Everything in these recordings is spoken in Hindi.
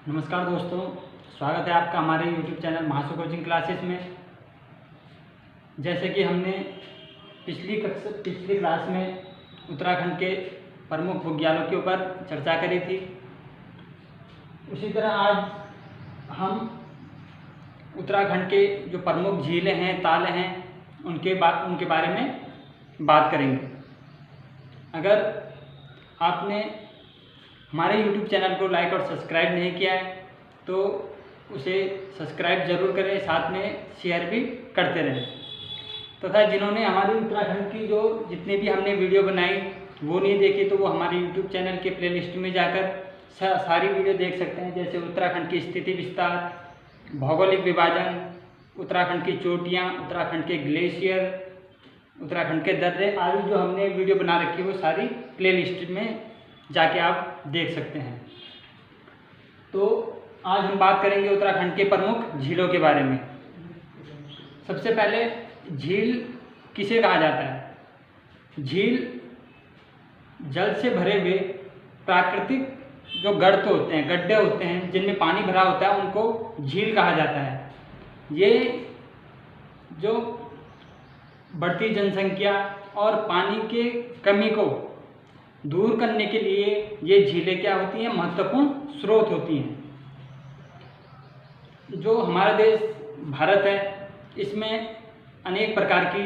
नमस्कार दोस्तों, स्वागत है आपका हमारे YouTube channel Mahasu coaching classes में। जैसे कि हमने पिछली क्लास में उत्तराखंड के प्रमुख विद्यालयों के ऊपर चर्चा करी थी, उसी तरह आज हम उत्तराखंड के जो प्रमुख झीलें हैं, ताल हैं, उनके बारे में बात करेंगे। अगर आपने हमारे YouTube चैनल को लाइक और सब्सक्राइब नहीं किया है तो उसे सब्सक्राइब ज़रूर करें, साथ में शेयर भी करते रहें। तथा जिन्होंने हमारी उत्तराखंड की जो जितनी भी हमने वीडियो बनाई वो नहीं देखी तो वो हमारे YouTube चैनल के प्लेलिस्ट में जाकर सारी वीडियो देख सकते हैं। जैसे उत्तराखंड की स्थिति विस्तार, भौगोलिक विभाजन, उत्तराखंड की चोटियाँ, उत्तराखंड के ग्लेशियर, उत्तराखंड के दर्रे आदि जो हमने वीडियो बना रखी है वो सारी प्लेलिस्ट में जाके आप देख सकते हैं। तो आज हम बात करेंगे उत्तराखंड के प्रमुख झीलों के बारे में। सबसे पहले झील किसे कहा जाता है? झील जल से भरे हुए प्राकृतिक जो गर्त होते हैं, गड्ढे होते हैं जिनमें पानी भरा होता है, उनको झील कहा जाता है। ये जो बढ़ती जनसंख्या और पानी के कमी को दूर करने के लिए ये झीलें क्या होती हैं? महत्वपूर्ण स्रोत होती हैं। जो हमारा देश भारत है, इसमें अनेक प्रकार की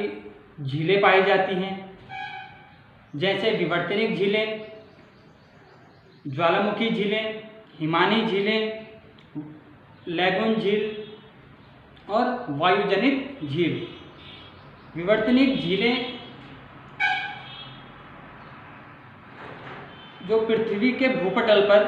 झीलें पाई जाती हैं, जैसे विवर्तनिक झीलें, ज्वालामुखी झीलें, हिमानी झीलें, लैगून झील और वायुजनित झील। विवर्तनिक झीलें जो पृथ्वी के भूपटल पर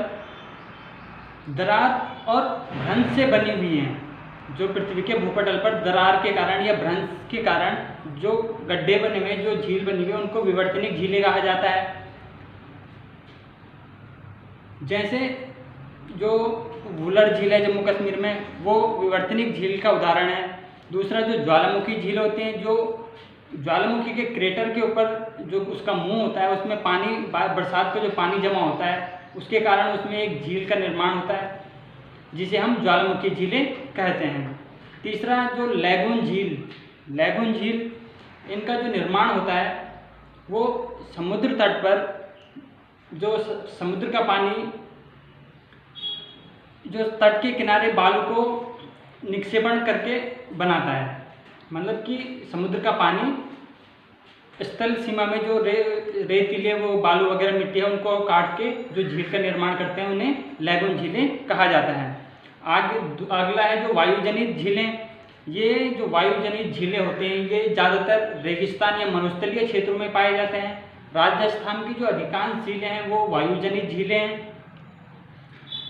दरार और भ्रंश से बनी हुई हैं। जो पृथ्वी के भूपटल पर दरार के कारण या भ्रंश के कारण जो गड्ढे बने हुए, जो झील बनी हुई है, उनको विवर्तनिक झीलें कहा जाता है। जैसे जो वुलर झील है जम्मू कश्मीर में, वो विवर्तनिक झील का उदाहरण है। दूसरा जो ज्वालामुखी झील होते हैं, जो ज्वालामुखी के क्रेटर के ऊपर जो उसका मुंह होता है, उसमें पानी बरसात का जो पानी जमा होता है, उसके कारण उसमें एक झील का निर्माण होता है जिसे हम ज्वालामुखी झीलें कहते हैं। तीसरा जो लैगून झील, इनका जो निर्माण होता है वो समुद्र तट पर जो समुद्र का पानी जो तट के किनारे बालू को निक्षेपण करके बनाता है। मतलब कि समुद्र का पानी स्थल सीमा में जो रेतीले वो बालू वगैरह मिट्टी है, उनको काट के जो झील का निर्माण करते हैं, उन्हें लैगून झीलें कहा जाता है। अगला है जो वायुजनित झीलें। ये जो वायुजनित झीलें होते हैं, ये ज़्यादातर रेगिस्तान या मरुस्थलीय क्षेत्रों में पाए जाते हैं। राजस्थान की जो अधिकांश झीलें हैं वो वायुजनित झीलें हैं।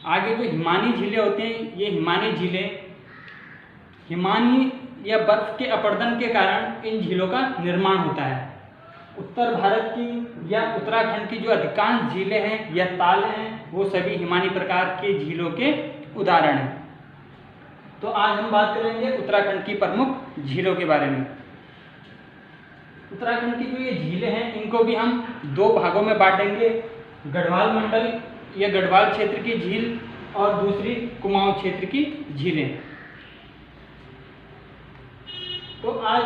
आगे जो हिमानी झीलें होते हैं, ये हिमानी झीलें हिमानी या बर्फ के अपरदन के कारण इन झीलों का निर्माण होता है। उत्तर भारत की या उत्तराखंड की जो अधिकांश झीलें हैं या ताल हैं, वो सभी हिमानी प्रकार के झीलों के उदाहरण हैं। तो आज हम बात करेंगे उत्तराखंड की प्रमुख झीलों के बारे में। उत्तराखंड की जो ये झीलें हैं, इनको भी हम दो भागों में बांटेंगे। गढ़वाल मंडल या गढ़वाल क्षेत्र की झील और दूसरी कुमाऊं क्षेत्र की झीलें। तो आज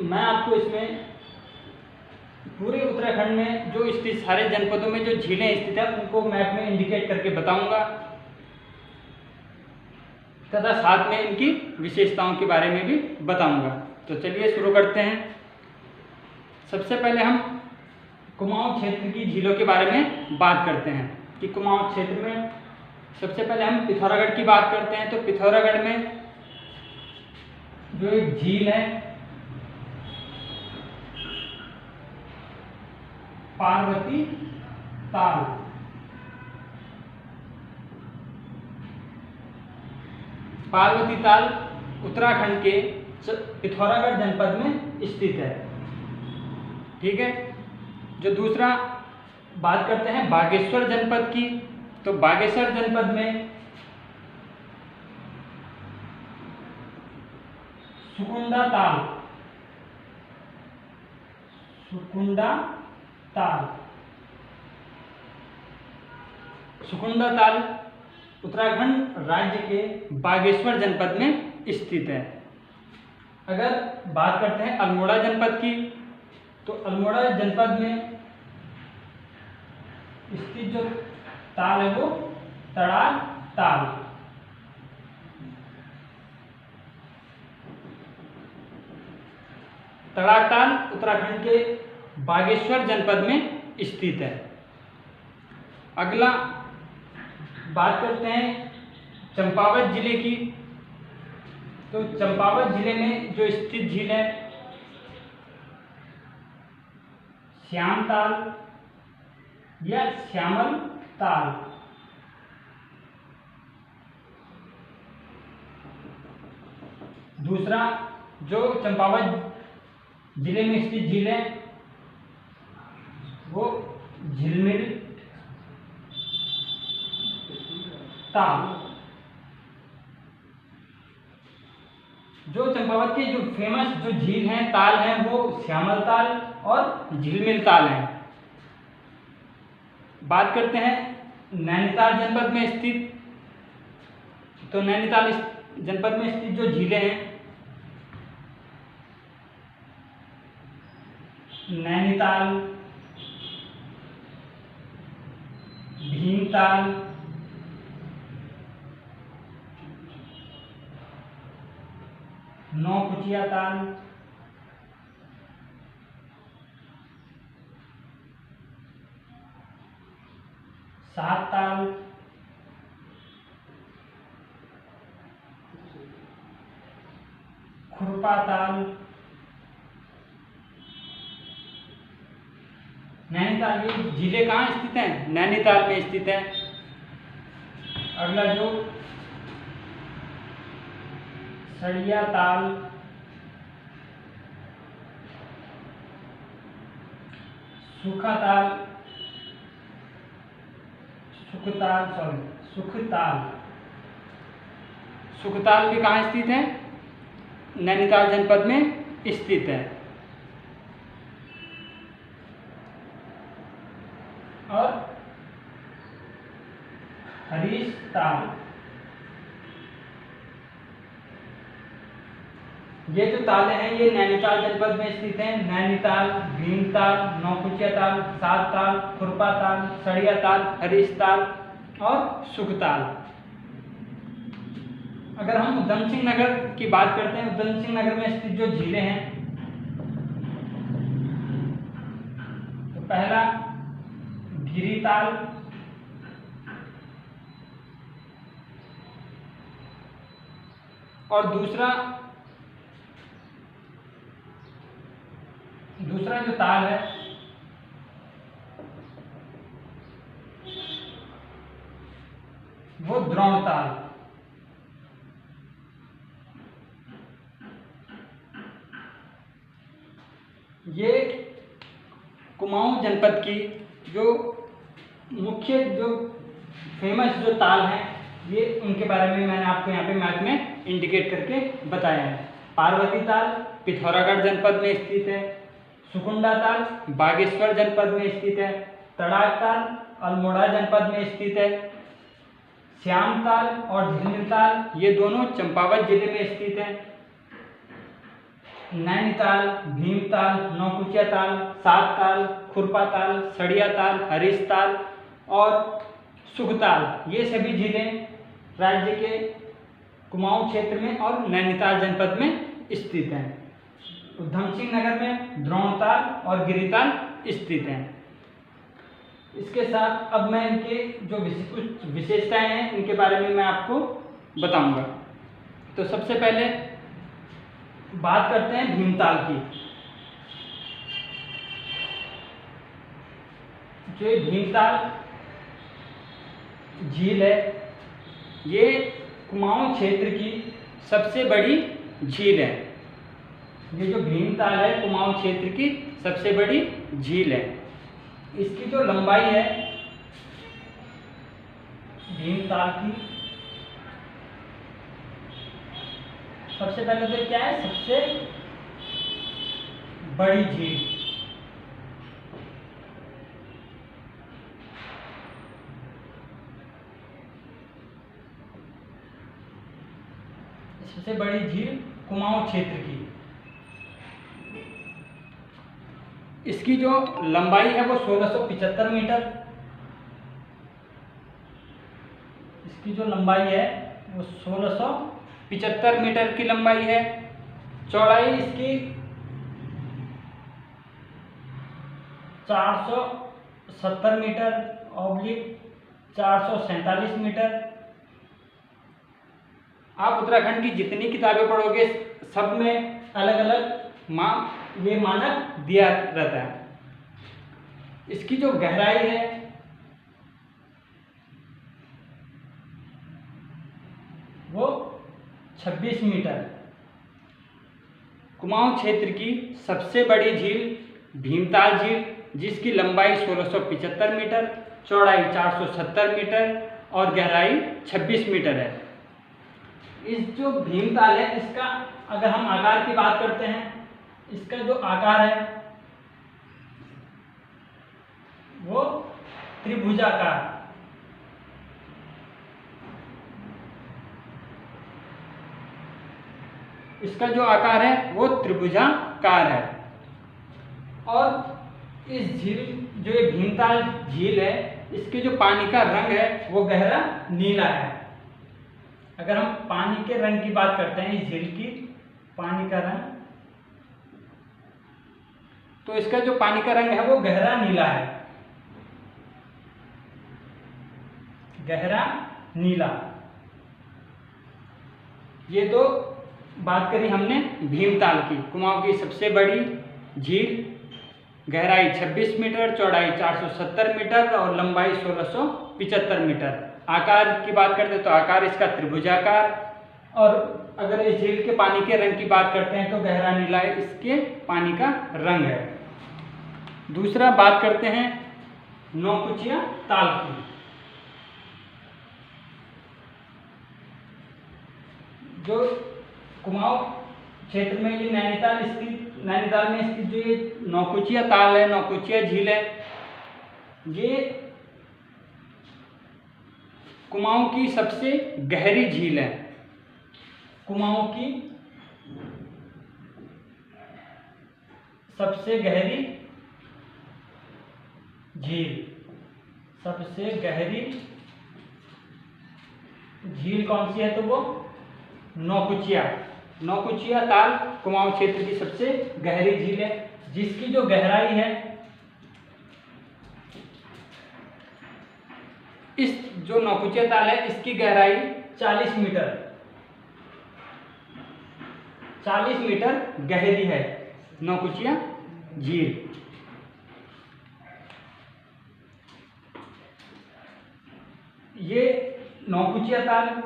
मैं आपको इसमें पूरे उत्तराखंड में जो स्थित सारे जनपदों में जो झीलें स्थित है, उनको मैप में इंडिकेट करके बताऊंगा तथा साथ में इनकी विशेषताओं के बारे में भी बताऊंगा। तो चलिए शुरू करते हैं। सबसे पहले हम कुमाऊं क्षेत्र की झीलों के बारे में बात करते हैं कि कुमाऊं क्षेत्र में सबसे पहले हम पिथौरागढ़ की बात करते हैं। तो पिथौरागढ़ में जो एक झील है पार्वती ताल। पार्वती ताल उत्तराखंड के पिथौरागढ़ जनपद में स्थित है। ठीक है। जो दूसरा बात करते हैं बागेश्वर जनपद की। तो बागेश्वर जनपद में सुकुंडा ताल उत्तराखंड राज्य के बागेश्वर जनपद में स्थित है। अगर बात करते हैं अल्मोड़ा जनपद की, तो अल्मोड़ा जनपद में स्थित जो ताल है वो तड़ाग ताल। तड़ाग ताल उत्तराखंड के बागेश्वर जनपद में स्थित है। अगला बात करते हैं चंपावत जिले की, तो चंपावत जिले में जो स्थित झील है श्याम ताल या श्यामल ताल। दूसरा जो चंपावत जिले में स्थित झील है वो झिलमिल ताल। जो चंपावत की जो फेमस जो झील है ताल है वो श्यामल ताल और झिलमिल ताल है। बात करते हैं नैनीताल जनपद में स्थित, तो नैनीताल जनपद में स्थित जो झीलें हैं नैनीताल, भीमताल, नौकुचिया ताल, सात ताल, खुरपा ताल। नैनीताल ये जिले कहाँ स्थित हैं? नैनीताल में स्थित है। अगला जो सड़िया ताल, सुखताल, सुखताल भी कहाँ स्थित है? नैनीताल जनपद में स्थित है। और हरीश ताल, ये जो ताले हैं ये नैनीताल जनपद में स्थित हैं। नैनीताल, भीमताल, नौकुचिया ताल, सात ताल, खुरपा ताल, सड़िया ताल, हरीश ताल और सुखताल। अगर हम उधम सिंह नगर की बात करते हैं, उधम सिंह नगर में स्थित जो झीलें हैं, तो पहला गिरी ताल, और दूसरा जो ताल है वो द्रोण ताल। ये कुमाऊं जनपद की जो मुख्य जो फेमस जो ताल हैं, ये उनके बारे में मैंने आपको यहाँ पे मैप में इंडिकेट करके बताया है। पार्वती ताल पिथौरागढ़ जनपद में स्थित है। सुकुंडा ताल बागेश्वर जनपद में स्थित है। तड़ाग ताल अल्मोड़ा जनपद में स्थित है। श्याम ताल और झिलमिल ताल ये दोनों चंपावत जिले में स्थित है। नैनीताल, भीमताल, नौकुचिया ताल, सात ताल, खुरपा ताल, सड़िया ताल, हरीश ताल और सुखताल ये सभी झीलें राज्य के कुमाऊं क्षेत्र में और नैनीताल जनपद में स्थित हैं। उधम सिंह नगर में द्रोणताल और गिरिताल स्थित हैं। इसके साथ अब मैं इनके जो कुछ विशेषताएं हैं इनके बारे में मैं आपको बताऊंगा। तो सबसे पहले बात करते हैं भीमताल की। जो भीमताल झील है ये कुमाऊं क्षेत्र की सबसे बड़ी झील है। ये जो भीमताल है कुमाऊं क्षेत्र की सबसे बड़ी झील है। इसकी जो लंबाई है भीमताल की, सबसे पहले तो क्या है, सबसे बड़ी झील। सबसे बड़ी झील कुमाऊं क्षेत्र की। इसकी जो लंबाई है वो 1675 मीटर, इसकी जो लंबाई है वो 1675 मीटर की लंबाई है। चौड़ाई इसकी 470 मीटर / 447 मीटर। आप उत्तराखंड की जितनी किताबें पढ़ोगे सब में अलग अलग ये मानक दिया रहता है। इसकी जो गहराई है वो 26 मीटर। कुमाऊं क्षेत्र की सबसे बड़ी झील भीमताल झील, जिसकी लंबाई 1675 मीटर, चौड़ाई 470 मीटर और गहराई 26 मीटर है। इस जो भीमताल है इसका अगर हम आकार की बात करते हैं, इसका जो आकार है वो त्रिभुजाकार। इसका जो आकार है वो त्रिभुजाकार है। और इस झील जो ये भीमताल झील है इसके जो पानी का रंग है वो गहरा नीला है। अगर हम पानी के रंग की बात करते हैं इस झील की पानी का रंग, तो इसका जो पानी का रंग है वो गहरा नीला है, गहरा नीला। ये तो बात करी हमने भीमताल की, कुमाऊं की सबसे बड़ी झील, गहराई 26 मीटर, चौड़ाई 470 मीटर और लंबाई 1675 मीटर। आकार की बात करते हैं तो आकार इसका त्रिभुजाकार। और अगर इस झील के पानी के रंग की बात करते हैं तो गहरा नीला इसके पानी का रंग है। दूसरा बात करते हैं नौकुचिया ताल की। जो कुमाऊं क्षेत्र में ये नैनीताल में स्थित जो ये नौकुचिया ताल है, नौकुचिया झील है, ये कुमाऊं की सबसे गहरी झील है। कुमाऊं की सबसे गहरी झील, सबसे गहरी झील कौन सी है तो वो नौकुचिया ताल कुमाऊं क्षेत्र की सबसे गहरी झील है, जिसकी जो गहराई है इस जो नौकुचिया ताल है इसकी गहराई 40 मीटर, 40 मीटर गहरी है नौकुचिया झील। ये नौकुचिया ताल,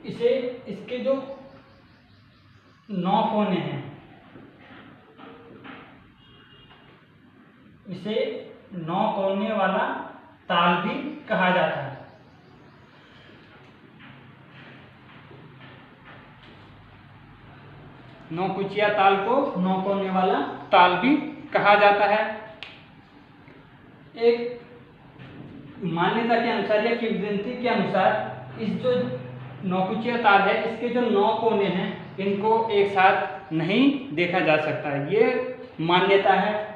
इसके जो 9 कोने हैं, इसे 9 कोने वाला ताल भी कहा जाता है। नौकुचिया ताल को 9 कोने वाला ताल भी कहा जाता है। एक मान्यता के अनुसार या किंवदंती के अनुसार इस जो नौकुचिया ताल है इसके जो 9 कोने हैं इनको एक साथ नहीं देखा जा सकता, ये मान्यता है।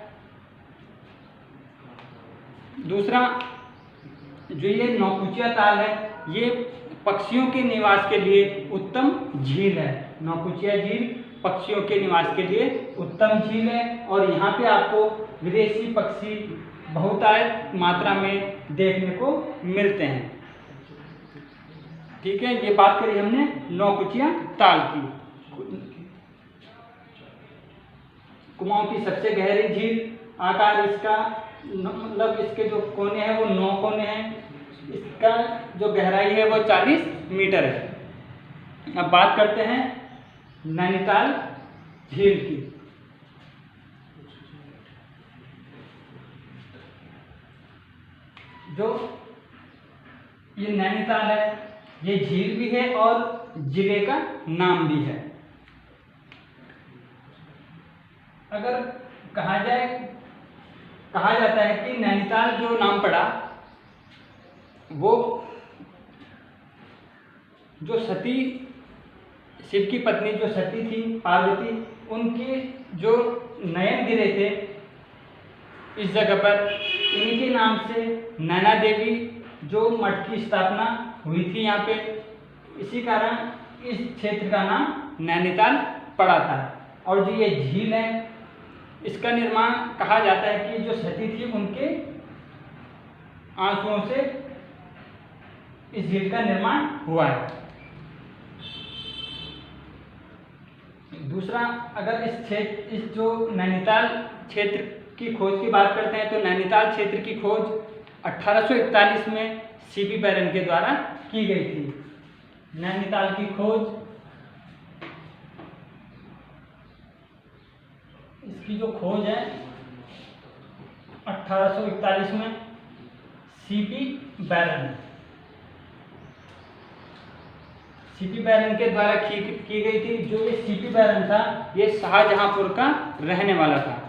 दूसरा जो ये नौकुचिया ताल है ये पक्षियों के निवास के लिए उत्तम झील है। नौकुचिया झील पक्षियों के निवास के लिए उत्तम झील है और यहाँ पे आपको विदेशी पक्षी बहुतायत मात्रा में देखने को मिलते हैं। ठीक है, ये बात करी हमने नौकुचिया ताल की। कुमाऊं की सबसे गहरी झील, आकार इसका मतलब इसके जो कोने हैं वो 9 कोने हैं, इसका जो गहराई है वो 40 मीटर है। अब बात करते हैं नैनीताल झील की। जो ये नैनीताल है ये झील भी है और जिले का नाम भी है। अगर कहा जाता है कि नैनीताल जो नाम पड़ा वो जो सती, शिव की पत्नी जो सती थी पार्वती, उनके जो नयन गिरे थे इस जगह पर, इनके नाम से नैना देवी जो मठ की स्थापना हुई थी यहाँ पे, इसी कारण इस क्षेत्र का नाम नैनीताल पड़ा था। और जो ये झील है इसका निर्माण कहा जाता है कि जो सती थी उनके आंसुओं से इस झील का निर्माण हुआ है। दूसरा, अगर इस जो नैनीताल क्षेत्र की खोज की बात करते हैं तो नैनीताल क्षेत्र की खोज 1841 में सीपी बैरन के द्वारा की गई थी। नैनीताल की खोज, इसकी जो खोज है 1841 में सीपी बैरन के द्वारा की गई थी। जो ये सीपी बैरन था ये शाहजहांपुर का रहने वाला था।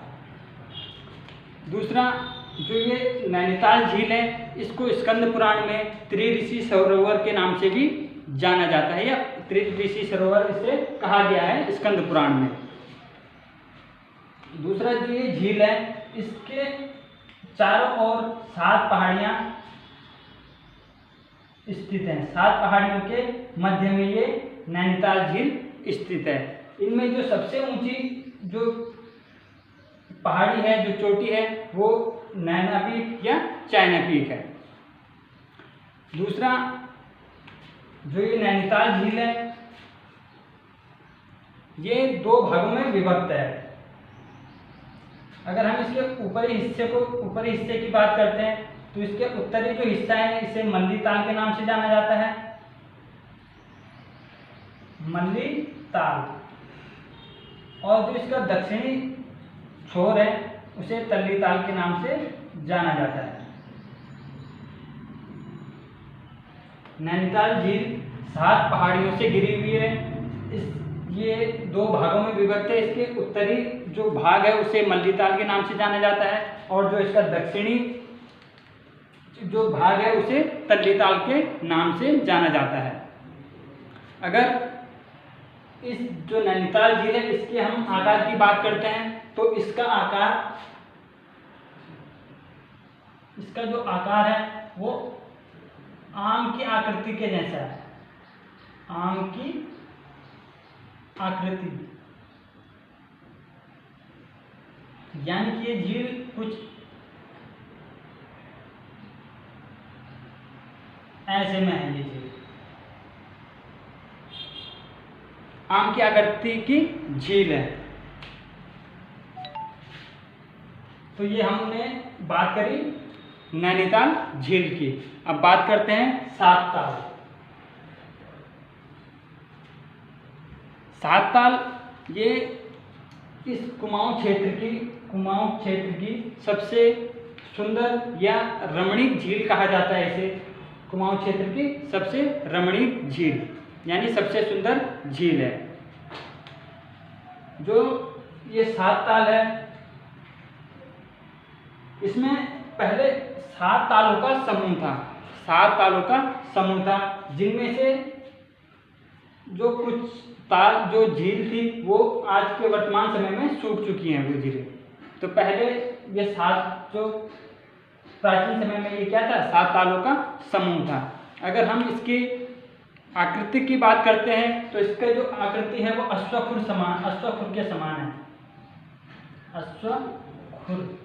दूसरा, जो ये नैनीताल झील है इसको स्कंद पुराण में त्रिऋषि सरोवर के नाम से भी जाना जाता है, या त्रिऋषि सरोवर इसे कहा गया है स्कंद पुराण में। दूसरा, जो ये झील है इसके चारों ओर 7 पहाड़ियां स्थित हैं। 7 पहाड़ियों के मध्य में ये नैनीताल झील स्थित है। इनमें जो सबसे ऊंची जो पहाड़ी है, जो चोटी है, वो नैना पीक या चाइना पीक है। दूसरा, जो ये नैनीताल झील है ये 2 भागों में विभक्त है। अगर हम इसके ऊपरी हिस्से की बात करते हैं तो इसके उत्तरी जो हिस्सा है इसे मल्ली ताल के नाम से जाना जाता है, मल्ली ताल। और जो इसका दक्षिणी छोर है उसे तल्ली ताल के नाम से जाना जाता है। नैनीताल झील 7 पहाड़ियों से घिरी हुई है। ये 2 भागों में विभक्त है। इसके उत्तरी जो भाग है उसे मल्ली ताल के नाम से जाना जाता है, और जो इसका दक्षिणी जो भाग है उसे तल्ली ताल के नाम से जाना जाता है। अगर इस जो नैनीताल झील है इसके हम आकार की बात करते हैं तो इसका जो आकार है वो आम की आकृति के जैसा है। आम की आकृति, यानी कि ये झील कुछ ऐसे में है। ये झील आम की आकृति की झील है। तो ये हमने बात करी नैनीताल झील की। अब बात करते हैं सात ताल। सात ताल ये इस कुमाऊं क्षेत्र की सबसे सुंदर या रमणीक झील कहा जाता है इसे। कुमाऊं क्षेत्र की सबसे रमणीक झील यानी सबसे सुंदर झील है। जो ये सात ताल है इसमें पहले 7 तालों का समूह था। 7 तालों का समूह था जिनमें से जो कुछ ताल जो झील थी वो आज के वर्तमान समय में सूख चुकी हैं वो झीलें। तो पहले ये 7 जो प्राचीन समय में ये क्या था, 7 तालों का समूह था। अगर हम इसकी आकृति की बात करते हैं तो इसका जो आकृति है वो अश्वखुर के समान है। अश्वखुर,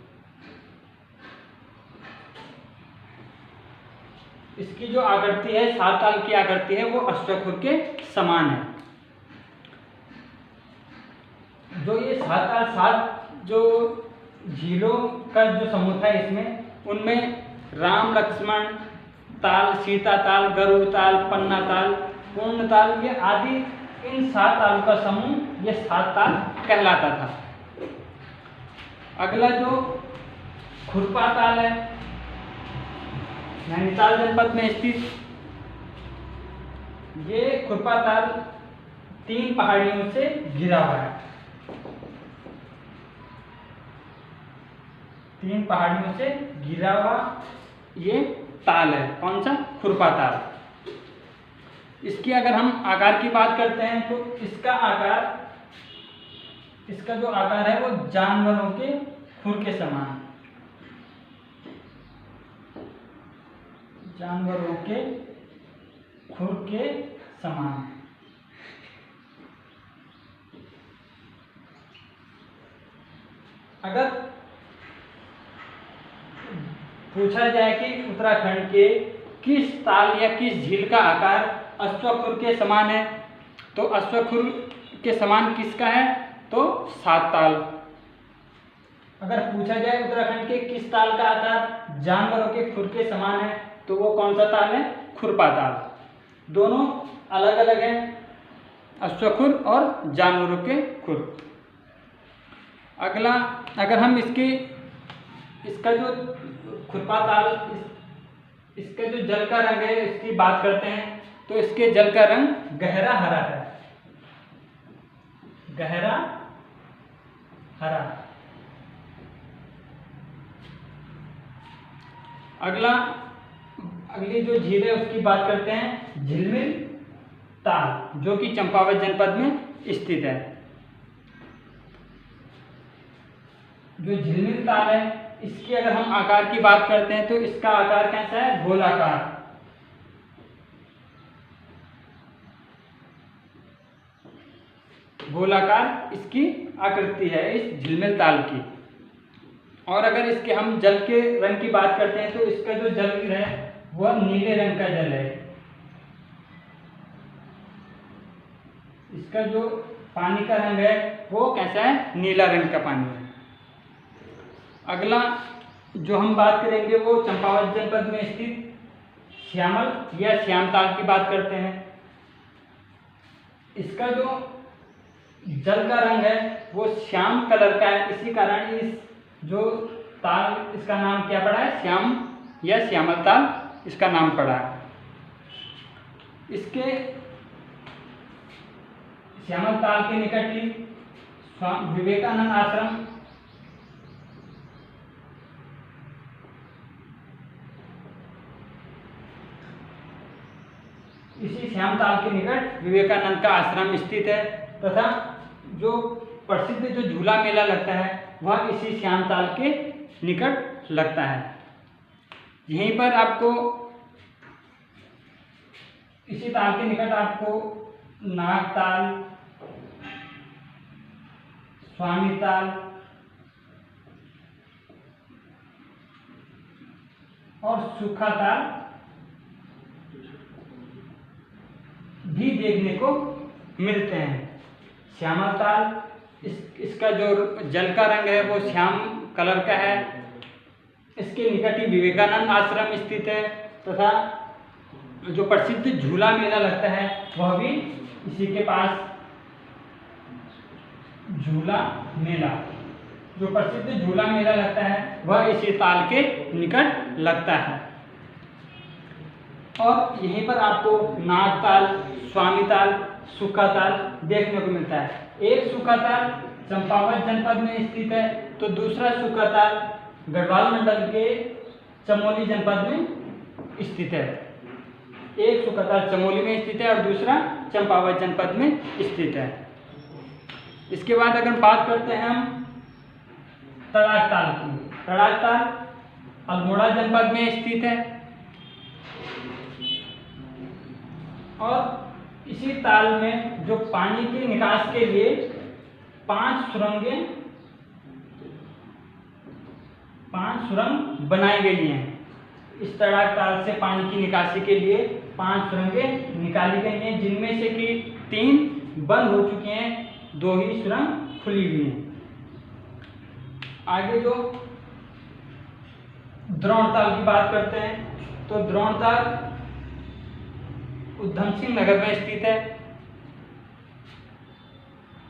इसकी जो आकृति है 7 ताल की आकृति है वो अश्वखुर के समान है। जो ये 7 ताल 7 जो झीलों का जो समूह था इसमें उनमें राम लक्ष्मण ताल, सीता ताल, गरुड़ ताल, पन्ना ताल, पूर्ण ताल ये आदि इन 7 तालों का समूह ये 7 ताल कहलाता था। अगला जो खुरपा ताल है नैनीताल जनपद में स्थित, ये खुरपा ताल 3 पहाड़ियों से घिरा हुआ है। 3 पहाड़ियों से घिरा हुआ ये ताल है। कौन सा? खुरपा ताल। इसकी अगर हम आकार की बात करते हैं तो इसका जो आकार है वो जानवरों के खुर के समान, जानवरों के खुर के समान। अगर पूछा जाए कि उत्तराखंड के किस ताल या किस झील का आकार अश्वखुर के समान है, तो अश्वखुर के समान किसका है, तो सात ताल। अगर पूछा जाए उत्तराखंड के किस ताल का आकार जानवरों के खुर के समान है, तो वो कौन सा ताल है, खुरपा ताल। दोनों अलग अलग हैं, अश्वखुर और जानवरों के खुर। अगला, अगर हम इसका जो खुरपा ताल, इसका जो जल का रंग है इसकी बात करते हैं, तो इसके जल का रंग गहरा हरा है, गहरा हरा। अगली जो झील है उसकी बात करते हैं, झिलमिल ताल, जो कि चंपावत जनपद में स्थित है। जो झिलमिल ताल है इसकी अगर हम आकार की बात करते हैं तो इसका आकार कैसा है, गोलाकार। गोलाकार इसकी आकृति है इस झिलमिल ताल की। और अगर इसके हम जल के रंग की बात करते हैं तो इसका जो जल है वह नीले रंग का जल है। इसका जो पानी का रंग है वो कैसा है, नीला रंग का पानी है। अगला जो हम बात करेंगे वो चंपावत जनपद में स्थित श्यामल या श्याम ताल की बात करते हैं। इसका जो जल का रंग है वो श्याम कलर का है, इसी कारण इस जो ताल इसका नाम क्या पड़ा है, श्याम या श्यामल ताल इसका नाम पड़ा है। इसके श्यामल ताल के निकट ही विवेकानंद आश्रम इसी श्याम ताल के निकट विवेकानंद का आश्रम स्थित है, तथा जो प्रसिद्ध जो झूला मेला लगता है वह इसी श्याम ताल के निकट लगता है। यहीं पर आपको इसी ताल के निकट आपको नाग ताल, स्वामी ताल और सूखा ताल भी देखने को मिलते हैं। श्यामल ताल इसका जो जल का रंग है वो श्याम कलर का है। इसके निकट ही विवेकानंद आश्रम स्थित है, तथा जो प्रसिद्ध झूला मेला लगता है वह भी इसी के पास, झूला मेला, जो प्रसिद्ध झूला मेला लगता है वह इसी ताल के निकट लगता है। और यहीं पर आपको नाग ताल, स्वामी ताल, सूखा ताल देखने को मिलता है। एक सूखा ताल चंपावत जनपद में स्थित है, तो दूसरा सूखा ताल गढ़वाल मंडल के चमोली जनपद में स्थित है। एक सूखा ताल चमोली में स्थित है और दूसरा चंपावत जनपद में स्थित है। इसके बाद अगर बात करते हैं हम तड़ाक ताल की, तड़ाक ताल अल्मोड़ा जनपद में स्थित है और इसी ताल में जो पानी के निकास के लिए 5 सुरंग बनाई गई हैं। इस तड़ाक ताल से पानी की निकासी के लिए 5 सुरंगें निकाली गई हैं, जिनमें से कि 3 बंद हो चुकी हैं, 2 ही सुरंग खुली हुई हैं। आगे जो द्रोण ताल की बात करते हैं, तो द्रोण ताल उधम सिंह नगर में स्थित है।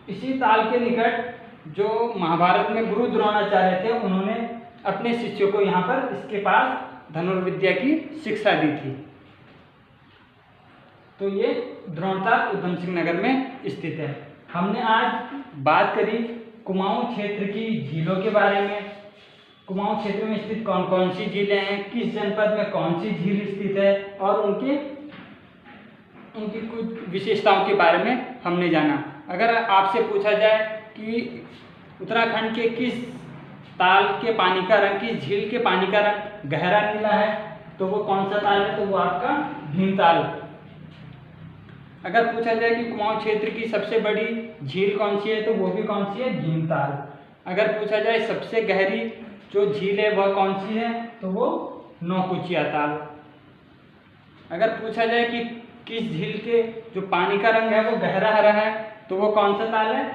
इसी ताल के निकट जो महाभारत में गुरु द्रोणाचार्य थे, उन्होंने अपने शिष्यों को यहाँ पर इसके पास धनुर्विद्या की शिक्षा दी थी। तो ये द्रोण ताल उधम सिंह नगर में स्थित है। हमने आज बात करी कुमाऊं क्षेत्र की झीलों के बारे में। कुमाऊं क्षेत्र में स्थित कौन कौन सी झीलें हैं, किस जनपद में कौन सी झील स्थित है और उनके उनकी कुछ विशेषताओं के बारे में हमने जाना। अगर आपसे पूछा जाए कि उत्तराखंड के किस ताल के पानी का रंग, किस झील के पानी का रंग गहरा नीला है, तो वो कौन सा ताल है, तो वो आपका भीमताल। अगर पूछा जाए कि कुमाऊं क्षेत्र की सबसे बड़ी झील कौन सी है, तो वो भी कौन सी है, भीमताल। अगर पूछा जाए सबसे गहरी जो झील है वह कौन सी है, तो वो नौकुचिया ताल। अगर पूछा जाए कि किस झील के जो पानी का रंग है वो गहरा हरा है, तो वो कौन सा ताल है,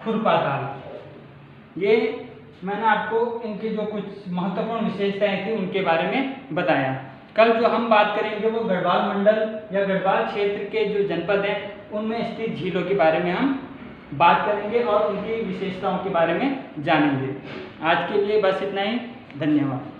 खुरपा ताल। ये मैंने आपको इनकी जो कुछ महत्वपूर्ण विशेषताएं थी उनके बारे में बताया। कल जो हम बात करेंगे वो गढ़वाल मंडल या गढ़वाल क्षेत्र के जो जनपद हैं उनमें स्थित झीलों के बारे में हम बात करेंगे और उनकी विशेषताओं के बारे में जानेंगे। आज के लिए बस इतना ही, धन्यवाद।